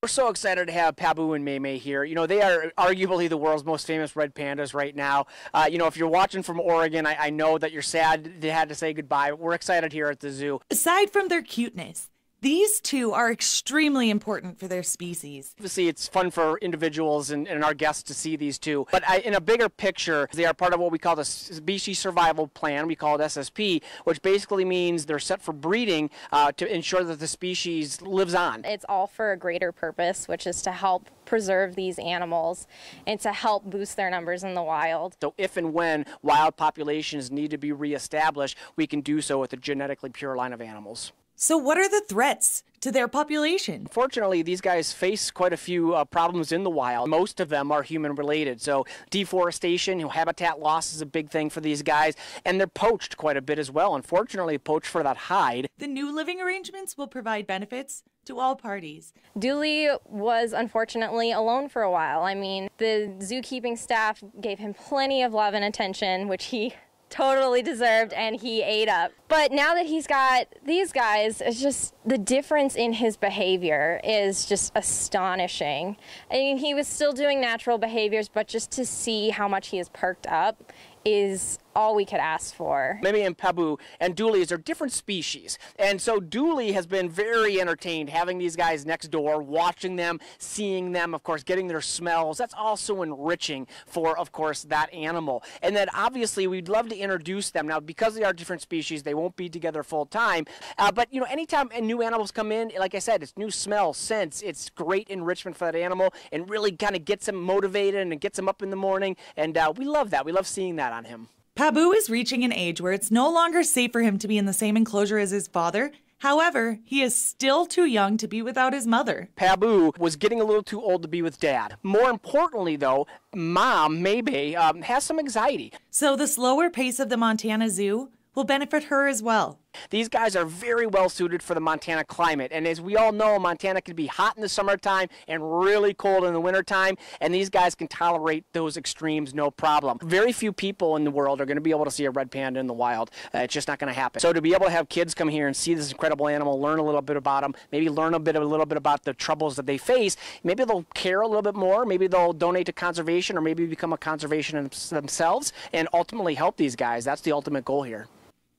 We're so excited to have Paboo and Maymay here. You know, they are arguably the world's most famous red pandas right now. You know, if you're watching from Oregon, I know that you're sad they had to say goodbye, but we're excited here at the zoo. Aside from their cuteness, these two are extremely important for their species. Obviously, it's fun for individuals and our guests to see these two, but in a bigger picture, they are part of what we call the Species Survival Plan. We call it SSP, which basically means they're set for breeding to ensure that the species lives on. It's all for a greater purpose, which is to help preserve these animals and to help boost their numbers in the wild. So if and when wild populations need to be reestablished, we can do so with a genetically pure line of animals. So what are the threats to their population? Fortunately, these guys face quite a few problems in the wild. Most of them are human related. So deforestation, habitat loss is a big thing for these guys, and they're poached quite a bit as well. Unfortunately, poached for that hide. The new living arrangements will provide benefits to all parties. Dooley was unfortunately alone for a while. I mean, the zookeeping staff gave him plenty of love and attention, which he totally deserved, and he ate up. But now that he's got these guys, it's just the difference in his behavior is just astonishing. I mean, he was still doing natural behaviors, but just to see how much he has perked up is all we could ask for. Maymay and Paboo and Dooley are different species. And so Dooley has been very entertained having these guys next door, watching them, seeing them, of course, getting their smells. That's also enriching for, of course, that animal. And then obviously we'd love to introduce them. Now, because they are different species, they won't be together full time. But, you know, anytime new animals come in, like I said, it's new smell, scents. It's great enrichment for that animal and really kind of gets them motivated and gets them up in the morning. And we love that. We love seeing that on him. Paboo is reaching an age where it's no longer safe for him to be in the same enclosure as his father. However, he is still too young to be without his mother. Paboo was getting a little too old to be with Dad. More importantly, though, Mom, Maymay, has some anxiety. So the slower pace of the Montana Zoo will benefit her as well. These guys are very well suited for the Montana climate, and as we all know, Montana can be hot in the summertime and really cold in the wintertime, and these guys can tolerate those extremes no problem. Very few people in the world are going to be able to see a red panda in the wild. It's just not going to happen. So to be able to have kids come here and see this incredible animal, learn a little bit about them, maybe learn a little bit about the troubles that they face, maybe they'll care a little bit more, maybe they'll donate to conservation, or maybe become a conservationist themselves and ultimately help these guys. That's the ultimate goal here.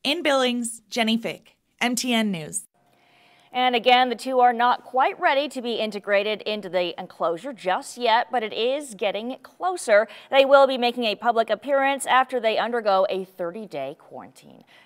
In Billings, Jenny Fick, MTN News. And again, the two are not quite ready to be integrated into the enclosure just yet, but it is getting closer. They will be making a public appearance after they undergo a 30-day quarantine.